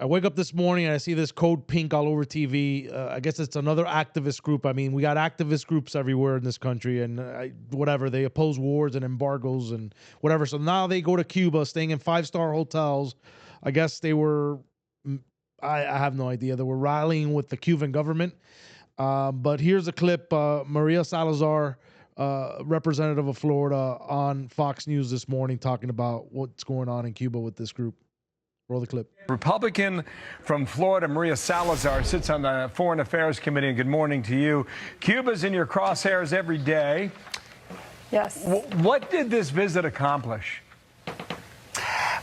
I wake up this morning and I see this code pink all over TV. I guess it's another activist group. I mean, we got activist groups everywhere in this country, and whatever, they oppose wars and embargoes and whatever. So now they go to Cuba, staying in 5-star hotels. I guess they were, I have no idea. They were rallying with the Cuban government. But here's a clip. Maria Salazar, representative of Florida, on Fox News this morning, talking about what's going on in Cuba with this group. Roll the clip. Republican from Florida, Maria Salazar, sits on the Foreign Affairs Committee. And good morning to you. Cuba's in your crosshairs every day. Yes. What did this visit accomplish?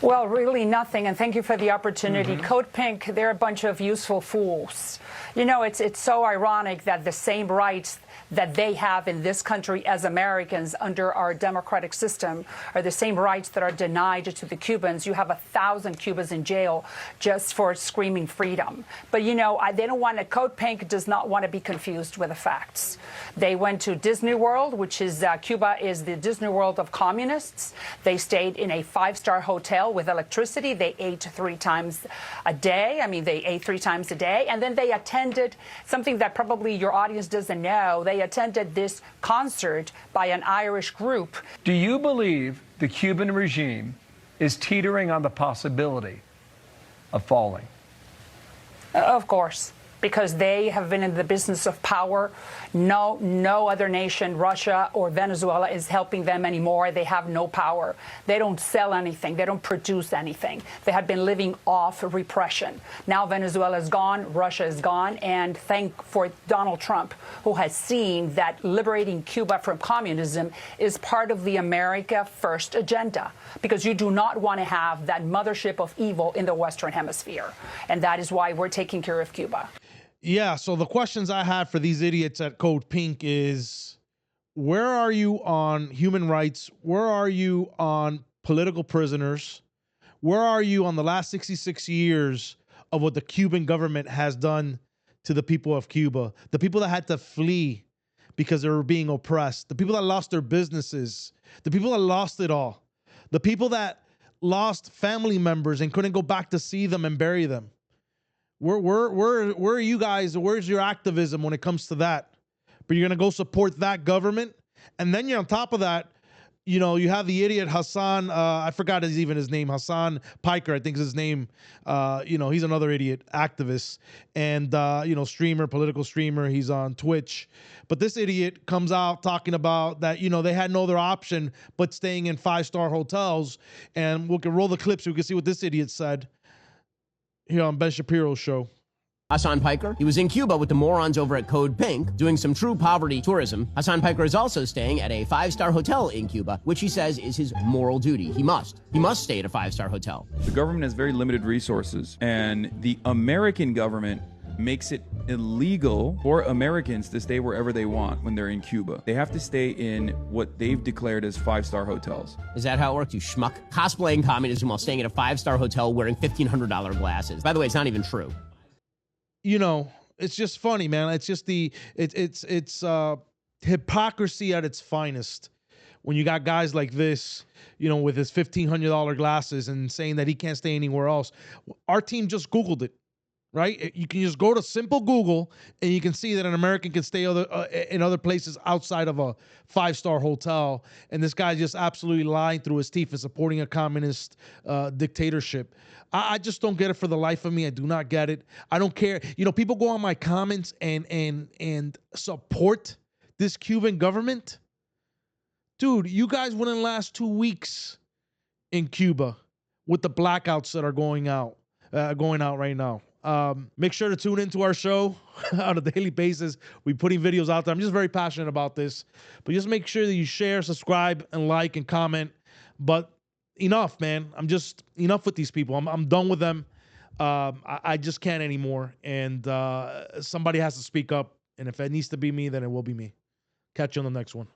Well, really nothing, and thank you for the opportunity. Code Pink, they're a bunch of useful fools. You know, it's so ironic that the same rights that they have in this country as Americans under our democratic system are the same rights that are denied to the Cubans. You have 1,000 Cubans in jail just for screaming freedom. But, you know, they don't want to, Code Pink does not want to be confused with the facts. They went to Disney World, which is, Cuba is the Disney World of communists. They stayed in a 5-star hotel with electricity. They ate 3 times a day. I mean, they ate 3 times a day. And then they attended something that probably your audience doesn't know. They attended this concert by an Irish group. Do you believe the Cuban regime is teetering on the possibility of falling? Of course, because they have been in the business of power. No other nation, Russia or Venezuela, is helping them anymore. They have no power. They don't sell anything. They don't produce anything. They have been living off repression. Now Venezuela is gone, Russia is gone, and thank for Donald Trump, who has seen that liberating Cuba from communism is part of the America First agenda, because you do not want to have that mothership of evil in the Western Hemisphere. And that is why we're taking care of Cuba. Yeah, so the questions I have for these idiots at Code Pink is, where are you on human rights? Where are you on political prisoners? Where are you on the last 66 years of what the Cuban government has done to the people of Cuba? The people that had to flee because they were being oppressed. The people that lost their businesses. The people that lost it all. The people that lost family members and couldn't go back to see them and bury them. Where are you guys? Where's your activism when it comes to that? But you're going to go support that government? And then you're on top of that, you know, you have the idiot Hassan, I forgot his name, Hassan Piker, I think is his name. You know, he's another idiot activist and, you know, streamer, political streamer. He's on Twitch. But this idiot comes out talking about that, you know, they had no other option but staying in 5-star hotels. And we can roll the clip so we can see what this idiot said here on Ben Shapiro's show. Hassan Piker, he was in Cuba with the morons over at Code Pink, doing some true poverty tourism. Hassan Piker is also staying at a 5-star hotel in Cuba, which he says is his moral duty. He must stay at a 5-star hotel. The government has very limited resources, and the American government makes it illegal for Americans to stay wherever they want when they're in Cuba. They have to stay in what they've declared as 5-star hotels. Is that how it works, you schmuck? Cosplaying communism while staying at a 5-star hotel wearing $1,500 glasses. By the way, it's not even true. You know, it's just funny, man. It's just it's hypocrisy at its finest. When you got guys like this, you know, with his $1,500 glasses and saying that he can't stay anywhere else. Our team just Googled it. Right? You can just go to simple Google and you can see that an American can stay in other places outside of a 5-star hotel. And this guy just absolutely lying through his teeth and supporting a communist dictatorship. I just don't get it for the life of me. I do not get it. I don't care. You know, people go on my comments and support this Cuban government. Dude, you guys wouldn't last 2 weeks in Cuba with the blackouts that are going out right now. Make sure to tune into our show on a daily basis. We're putting videos out there. I'm just very passionate about this, but just make sure that you share, subscribe, and like and comment. But enough, man. Enough with these people. I'm done with them. I just can't anymore. And somebody has to speak up. And if it needs to be me, then it will be me. Catch you on the next one.